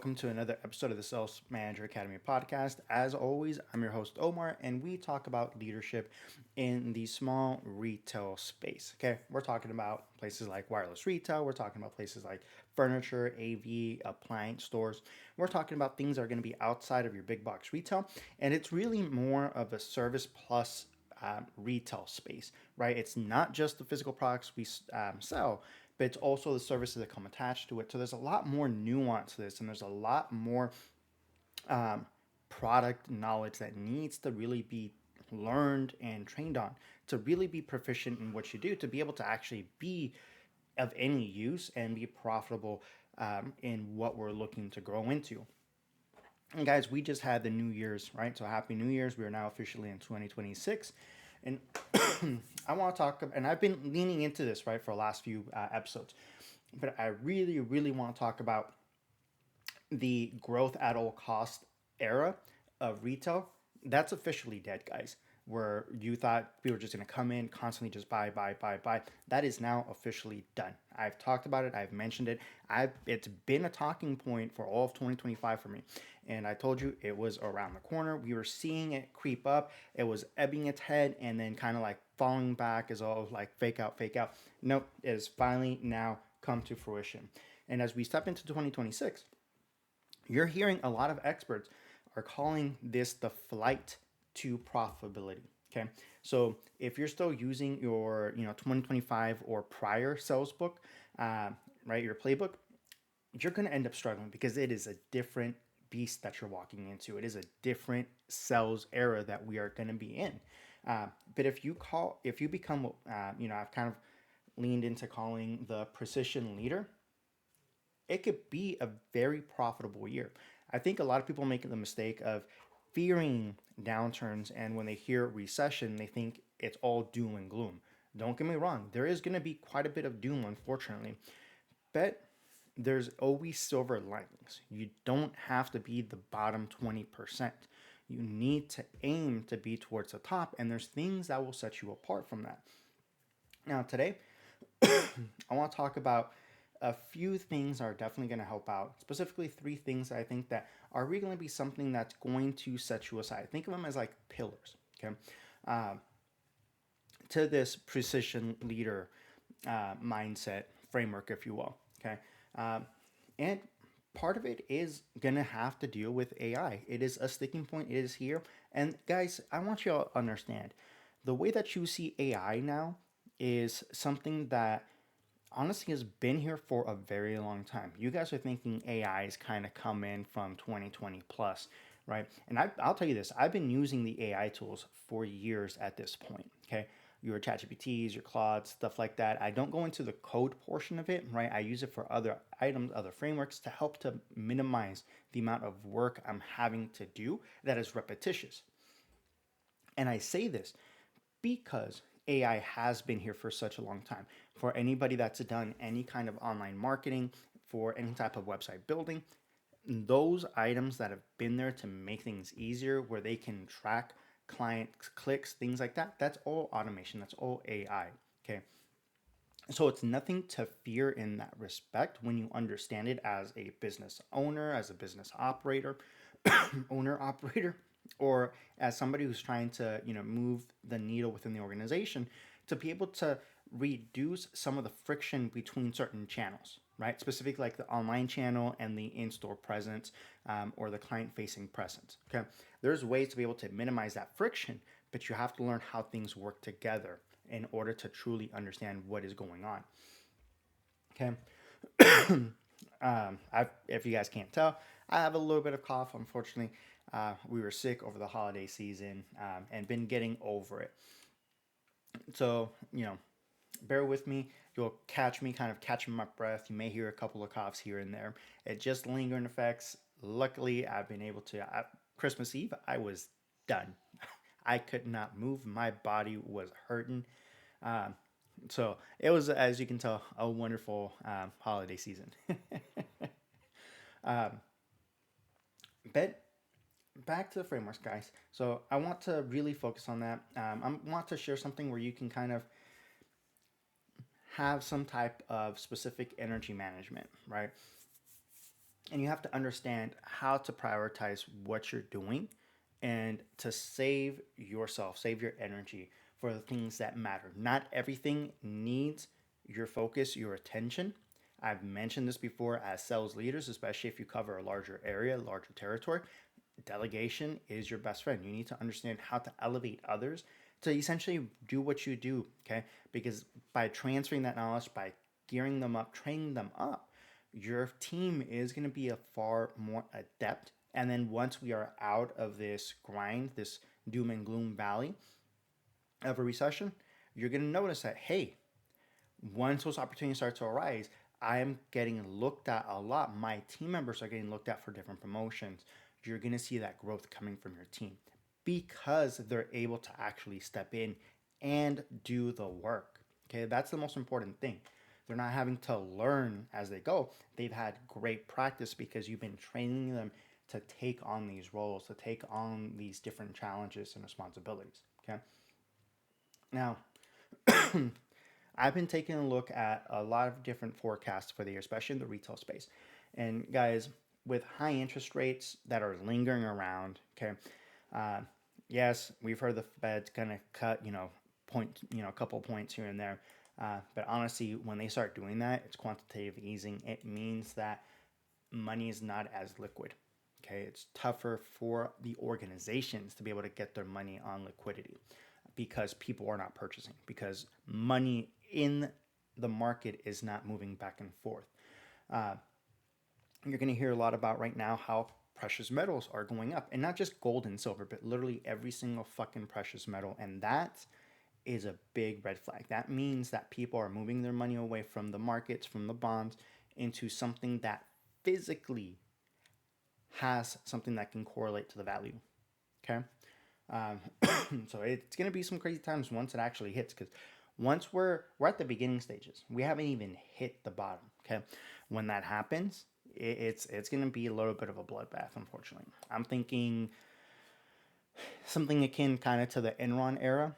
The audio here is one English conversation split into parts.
Welcome to another episode of the Sales Manager Academy podcast. As always, I'm your host, Omar, and we talk about leadership in the small retail space. Okay, we're talking about places like wireless retail, we're talking about places like furniture, AV, appliance stores. We're talking about things that are going to be outside of your big box retail, and it's really more of a service plus retail space, right? It's not just the physical products we sell, but it's also the services that come attached to it. So there's a lot more nuance to this, and there's a lot more um, product knowledge that needs to really be learned and trained on to really be proficient in what you do, to be able to actually be of any use and be profitable in what we're looking to grow into. And guys, we just had the New Year's, right? So happy New Year's. We are now officially in 2026. And I want to talk, and I've been leaning into this, right, for the last few episodes. But I really, really want to talk about the growth at all cost era of retail. That's officially dead, guys. Where you thought people were just going to come in, constantly just buy, buy, buy, buy. That is now officially done. I've talked about it. I've mentioned it. It's been a talking point for all of 2025 for me. And I told you it was around the corner. We were seeing it creep up. It was ebbing its head and then kind of like falling back as all like fake out, fake out. Nope, it has finally now come to fruition. And as we step into 2026, you're hearing a lot of experts are calling this the flight to profitability. Okay, so if you're still using your 2025 or prior sales book, right, your playbook, you're going to end up struggling because it is a different beast that you're walking into. It is a different sales era that we are going to be in. But if you become, I've kind of leaned into calling the precision leader, it could be a very profitable year. I think a lot of people make the mistake of fearing downturns, and when they hear recession, they think it's all doom and gloom. Don't get me wrong, there is going to be quite a bit of doom, unfortunately, but there's always silver linings. You don't have to be the bottom 20%. You need to aim to be towards the top, and there's things that will set you apart from that. Now, today, I want to talk about a few things that are definitely going to help out. Specifically, three things I think that are really going to be something that's going to set you aside. Think of them as like pillars, okay, uh, to this precision leader mindset framework, if you will, okay. Um, and part of it is going to have to deal with AI. It is a sticking point. It is here. And guys, I want you to understand the way that you see AI now is something that honestly has been here for a very long time. You guys are thinking AI is kind of come in from 2020 plus, right? And I'll tell you this, I've been using the AI tools for years at this point, okay? Your ChatGPTs, your Claudes, stuff like that. I don't go into the code portion of it, right? I use it for other items, other frameworks to help to minimize the amount of work I'm having to do that is repetitious. And I say this because AI has been here for such a long time. For anybody that's done any kind of online marketing, for any type of website building, those items that have been there to make things easier, where they can track client clicks, things like that, that's all automation, that's all AI. Okay. So it's nothing to fear in that respect when you understand it as a business owner, as a business operator, owner operator, or as somebody who's trying to move the needle within the organization to be able to reduce some of the friction between certain channels, right? Specifically like the online channel and the in-store presence, or the client-facing presence. Okay, there's ways to be able to minimize that friction, but you have to learn how things work together in order to truly understand what is going on. Okay. If you guys can't tell, I have a little bit of cough. Unfortunately, we were sick over the holiday season, and been getting over it. So, bear with me. You'll catch me kind of catching my breath. You may hear a couple of coughs here and there. It just lingering effects. Luckily, I've been able to. Christmas Eve, I was done. I could not move. My body was hurting. Um, so it was, as you can tell, a wonderful holiday season. um, but back to the frameworks, guys. So I want to really focus on that. I want to share something where you can kind of have some type of specific energy management, right? And you have to understand how to prioritize what you're doing and to save yourself, save your energy for the things that matter. Not everything needs your focus, your attention. I've mentioned this before as sales leaders, especially if you cover a larger area, larger territory. Delegation is your best friend. You need to understand how to elevate others to essentially do what you do, okay? Because by transferring that knowledge, by gearing them up, training them up, your team is going to be a far more adept. And then once we are out of this grind, this doom and gloom valley of a recession, you're going to notice that, hey, once those opportunities start to arise, I'm getting looked at a lot. My team members are getting looked at for different promotions. You're going to see that growth coming from your team because they're able to actually step in and do the work. Okay, that's the most important thing. They're not having to learn as they go. They've had great practice because you've been training them to take on these roles, to take on these different challenges and responsibilities. Okay. Now, I've been taking a look at a lot of different forecasts for the year, especially in the retail space. And guys, with high interest rates that are lingering around, okay, uh, yes, we've heard the Fed's gonna cut, a couple points here and there. But honestly, when they start doing that, it's quantitative easing. It means that money is not as liquid. Okay, it's tougher for the organizations to be able to get their money on liquidity because people are not purchasing, because money in the market is not moving back and forth. Uh, you're going to hear a lot about right now how precious metals are going up, and not just gold and silver, but literally every single fucking precious metal. And that is a big red flag. That means that people are moving their money away from the markets, from the bonds, into something that physically has something that can correlate to the value. Okay. Um, so it's going to be some crazy times once it actually hits, because once we're at the beginning stages, we haven't even hit the bottom. Okay, when that happens, it's going to be a little bit of a bloodbath. Unfortunately, I'm thinking something akin kind of to the Enron era.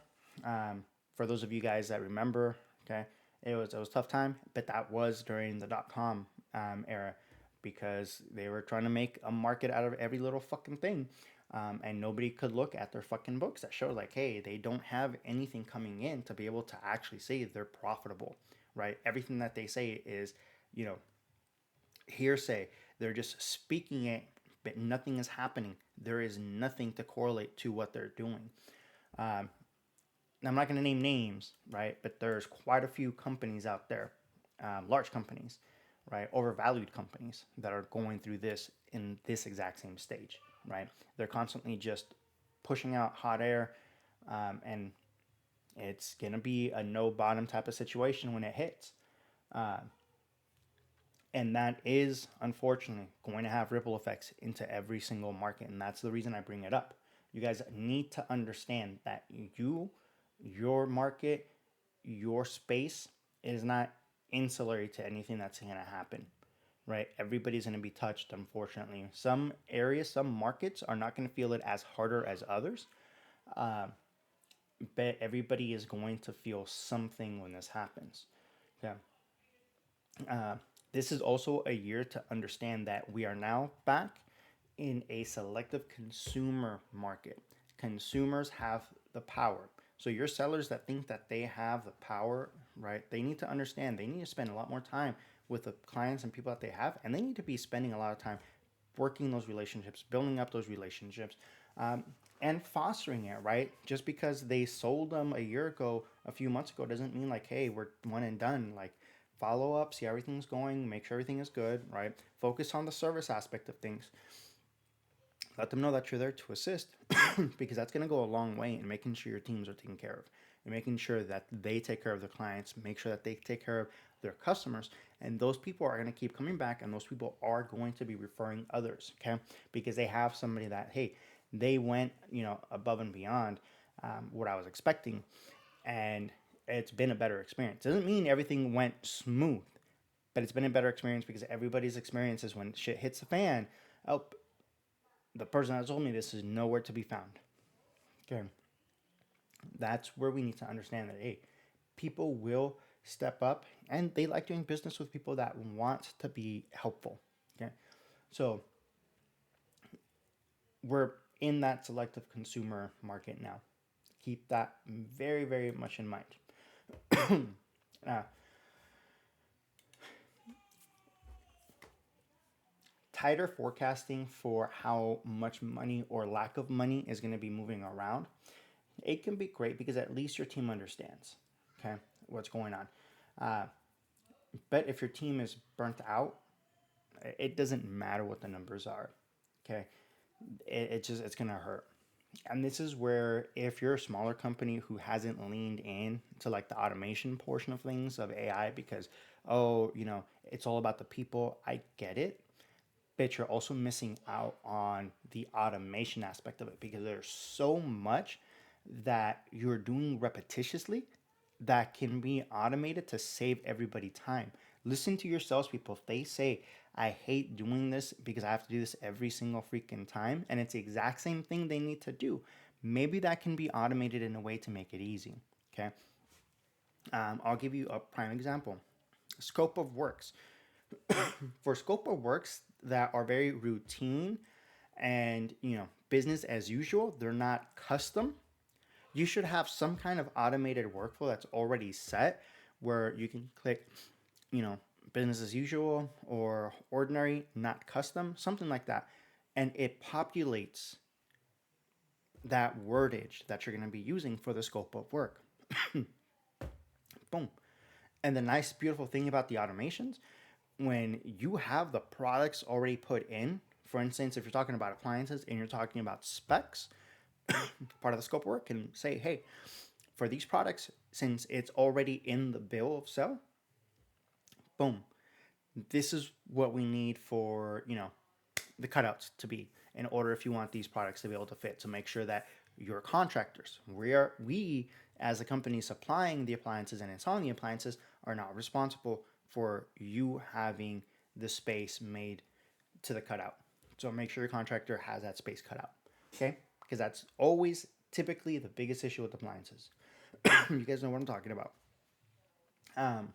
For those of you guys that remember, okay, it was a tough time, but that was during the .com era, because they were trying to make a market out of every little fucking thing. And nobody could look at their fucking books that show like, hey, they don't have anything coming in to be able to actually say they're profitable, right? Everything that they say is, you know, hearsay. They're just speaking it, but nothing is happening. There is nothing to correlate to what they're doing. Um, I'm not going to name names, right? But there's quite a few companies out there, large companies, right? Overvalued companies that are going through this in this exact same stage, right? They're constantly just pushing out hot air, and it's going to be a no bottom type of situation when it hits. Uh, and that is unfortunately going to have ripple effects into every single market. And that's the reason I bring it up. You guys need to understand that your market, your space is not insular to anything that's going to happen, right? Everybody's going to be touched, unfortunately. Some areas, some markets are not going to feel it as harder as others, uh, but everybody is going to feel something when this happens. Yeah. Uh, this is also a year to understand that we are now back in a selective consumer market. Consumers have the power. So your sellers that think that they have the power, right? They need to understand they need to spend a lot more time with the clients and people that they have, and they need to be spending a lot of time working those relationships, building up those relationships, um, and fostering it, right? Just because they sold them a year ago, a few months ago, doesn't mean like, hey, we're one and done. Like, follow up, see how everything's going, make sure everything is good, right? Focus on the service aspect of things. Let them know that you're there to assist because that's going to go a long way in making sure your teams are taken care of and making sure that they take care of their clients, make sure that they take care of their customers. And those people are going to keep coming back, and those people are going to be referring others, okay? Because they have somebody that, hey, they went, above and beyond what I was expecting. And it's been a better experience. Doesn't mean everything went smooth, but it's been a better experience because everybody's experience is when shit hits the fan. Oh, the person that told me this is nowhere to be found. Okay. That's where we need to understand that, hey, people will step up and they like doing business with people that want to be helpful. Okay. So we're in that selective consumer market now. Keep that very, very much in mind. uh, Tighter forecasting for how much money or lack of money is going to be moving around, it can be great because at least your team understands, okay, what's going on. Uh, but if your team is burnt out, it doesn't matter what the numbers are, okay. It's gonna hurt. And this is where, if you're a smaller company who hasn't leaned in to like the automation portion of things of AI, because it's all about the people, I get it, but you're also missing out on the automation aspect of it because there's so much that you're doing repetitiously that can be automated to save everybody time. Listen to your salespeople. If they say, I hate doing this because I have to do this every single freaking time, and it's the exact same thing they need to do, maybe that can be automated in a way to make it easy. Okay. I'll give you a prime example. Scope of works. For scope of works that are very routine and business as usual, they're not custom, you should have some kind of automated workflow that's already set where you can click, you know, business as usual or ordinary, not custom, something like that. And it populates that wordage that you're going to be using for the scope of work. Boom. And the nice, beautiful thing about the automations, when you have the products already put in, for instance, if you're talking about appliances and you're talking about specs, part of the scope of work can say, hey, for these products, since it's already in the bill of sale, boom, this is what we need for, the cutouts to be in order if you want these products to be able to fit. So make sure that your contractors, we as a company supplying the appliances and installing the appliances, are not responsible for you having the space made to the cutout. So make sure your contractor has that space cut out. Okay? Because that's always typically the biggest issue with appliances. You guys know what I'm talking about. Um,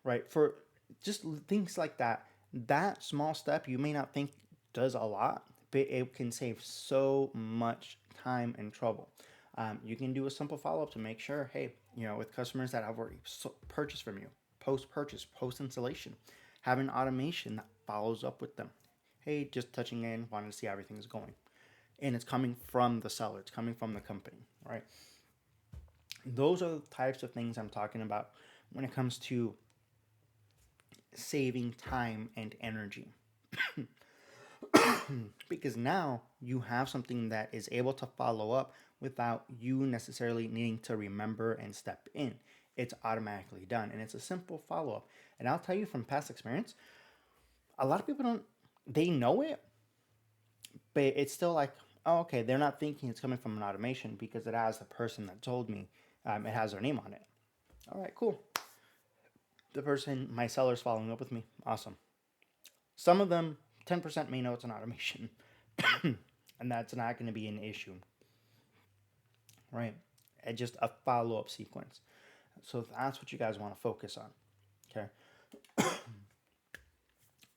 right? For just things like that, that small step you may not think does a lot, but it can save so much time and trouble. You can do a simple follow up to make sure, hey, with customers that have already purchased from you, post purchase, post installation, have an automation that follows up with them. Hey, just touching in, wanting to see how everything's going. And it's coming from the seller, it's coming from the company, right? Those are the types of things I'm talking about when it comes to saving time and energy. Because now you have something that is able to follow up without you necessarily needing to remember and step in. It's automatically done and it's a simple follow up. And I'll tell you from past experience, a lot of people they know it, but it's still like, oh, okay, they're not thinking it's coming from an automation because it has the person that told me, it has their name on it. All right, cool. The person, my seller's following up with me. Awesome. Some of them, 10% may know it's an automation, and that's not going to be an issue, right? It's just a follow up sequence. So that's what you guys want to focus on, okay?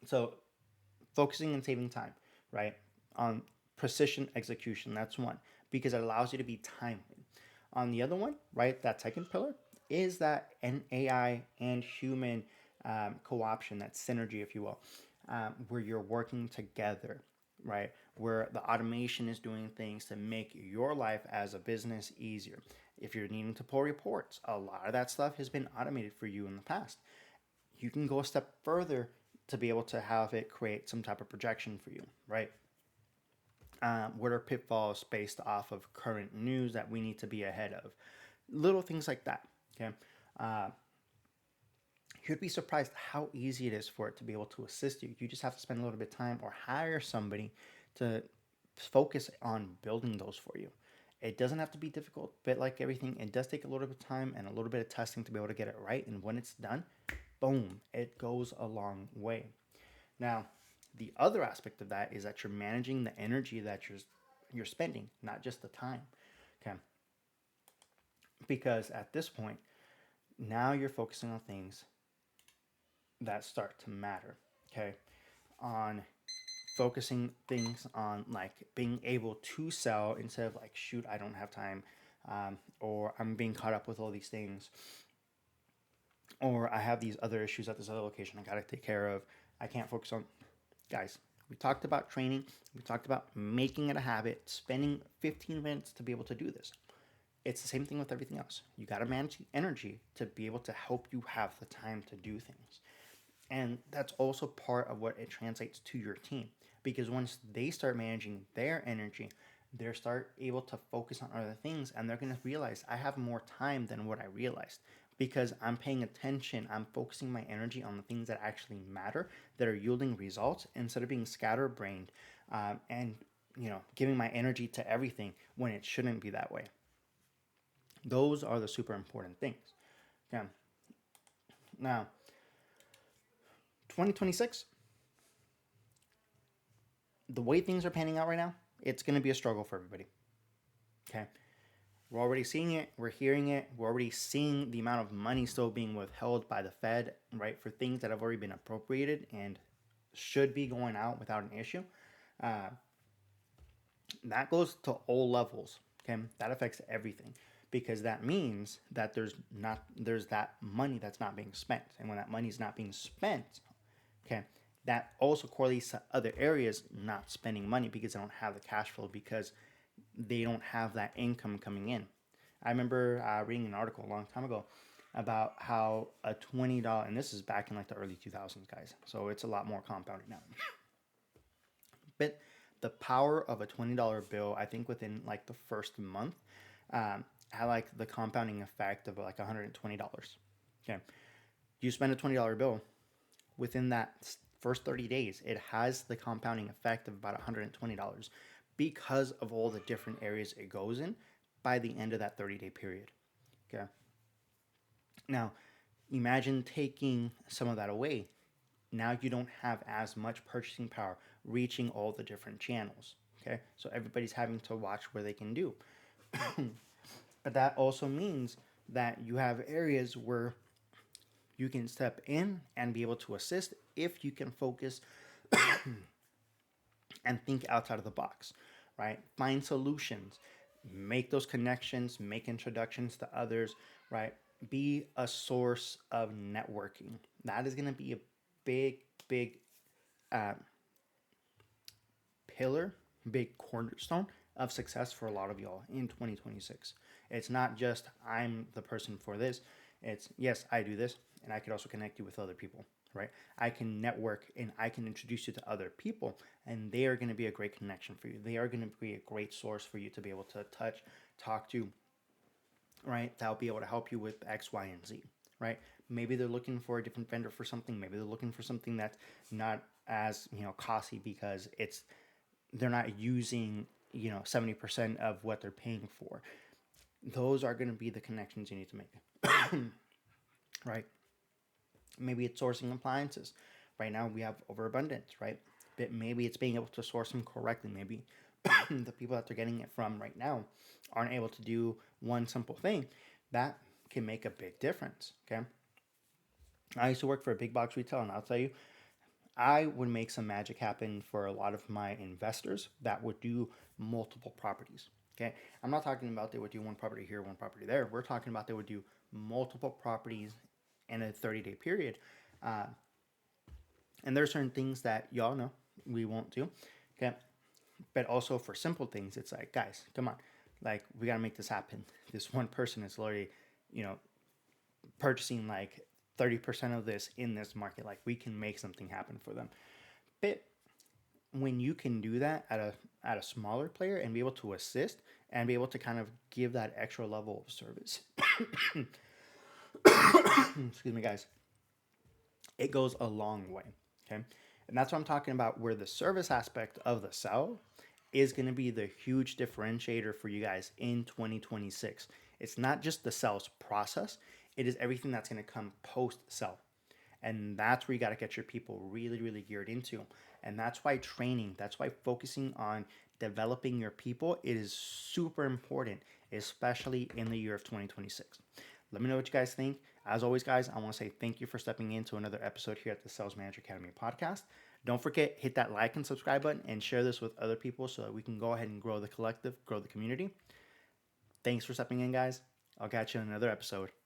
So focusing and saving time, right? On precision execution, that's one, because it allows you to be timely. On the other one, right, that second pillar is that an AI and human co-option, that synergy, if you will, where you're working together, right? Where the automation is doing things to make your life as a business easier. If you're needing to pull reports, a lot of that stuff has been automated for you in the past. You can go a step further to be able to have it create some type of projection for you, right? What are pitfalls based off of current news that we need to be ahead of? Little things like that, okay? Uh, you'd be surprised how easy it is for it to be able to assist you. You just have to spend a little bit of time or hire somebody to focus on building those for you. It doesn't have to be difficult, but like everything, it does take a little bit of time and a little bit of testing to be able to get it right. And when it's done, boom, it goes a long way. Now, the other aspect of that is that you're managing the energy that you're spending, not just the time. Okay. Because at this point, now you're focusing on things that start to matter. Okay. On focusing things on like being able to sell instead of like, shoot, I don't have time, or I'm being caught up with all these things, or I have these other issues at this other location I got to take care of. I can't focus on. Guys, we talked about training. We talked about making it a habit, spending 15 minutes to be able to do this. It's the same thing with everything else. You got to manage the energy to be able to help you have the time to do things. And that's also part of what it translates to your team. Because once they start managing their energy, they start able to focus on other things, and they're going to realize I have more time than what I realized because I'm paying attention. I'm focusing my energy on the things that actually matter, that are yielding results, instead of being scatterbrained and giving my energy to everything when it shouldn't be that way. Those are the super important things. Okay. Now, 2026, the way things are panning out right now, it's going to be a struggle for everybody. Okay. We're already seeing it. We're hearing it. We're already seeing the amount of money still being withheld by the Fed, right, for things that have already been appropriated and should be going out without an issue. Uh, that goes to all levels. Okay. That affects everything because that means that there's that money that's not being spent. And when that money is not being spent, okay, that also correlates to other areas not spending money because they don't have the cash flow, because they don't have that income coming in. I remember reading an article a long time ago about how a $20, and this is back in like the early 2000s, guys, so it's a lot more compounded now. But the power of a $20 bill, I think within like the first month, had like the compounding effect of like $120. Okay. You spend a $20 bill, within that first 30 days, it has the compounding effect of about $120 because of all the different areas it goes in by the end of that 30-day period. Okay. Now, imagine taking some of that away. Now you don't have as much purchasing power reaching all the different channels. Okay. So everybody's having to watch where they can do. But that also means that you have areas where you can step in and be able to assist if you can focus and think outside of the box, right? Find solutions, make those connections, make introductions to others, right? Be a source of networking. That is going to be a big, big uh, pillar, big cornerstone of success for a lot of y'all in 2026. It's not just I'm the person for this. It's yes, I do this, and I could also connect you with other people, right? I can network and I can introduce you to other people, and they are going to be a great connection for you. They are going to be a great source for you to be able to touch, talk to, right? That'll be able to help you with X, Y, and Z, right? Maybe they're looking for a different vendor for something. Maybe they're looking for something that's not as costly because they're not using 70% of what they're paying for. Those are going to be the connections you need to make. Right? Maybe it's sourcing appliances. Right now we have overabundance, right? But maybe it's being able to source them correctly. Maybe the people that they're getting it from right now aren't able to do one simple thing. That can make a big difference. Okay. I used to work for a big box retail, and I'll tell you, I would make some magic happen for a lot of my investors that would do multiple properties. Okay. I'm not talking about they would do one property here, one property there. We're talking about they would do multiple properties in a 30-day period. Uh, and there are certain things that y'all know we won't do. Okay. But also for simple things, it's like, guys, come on. Like, we got to make this happen. This one person is literally, you know, purchasing like 30% of this in this market. Like, we can make something happen for them. But when you can do that at a smaller player and be able to assist and be able to kind of give that extra level of service, excuse me, guys, it goes a long way. Okay. And that's what I'm talking about, where the service aspect of the sell is going to be the huge differentiator for you guys in 2026. It's not just the sales process, it is everything that's going to come post sell. And that's where you got to get your people really, really geared into. And that's why training, that's why focusing on developing your people, it is super important, especially in the year of 2026. Let me know what you guys think. As always, guys, I want to say thank you for stepping into another episode here at the Sales Manager Academy podcast. Don't forget, hit that like and subscribe button and share this with other people so that we can go ahead and grow the collective, grow the community. Thanks for stepping in, guys. I'll catch you in another episode.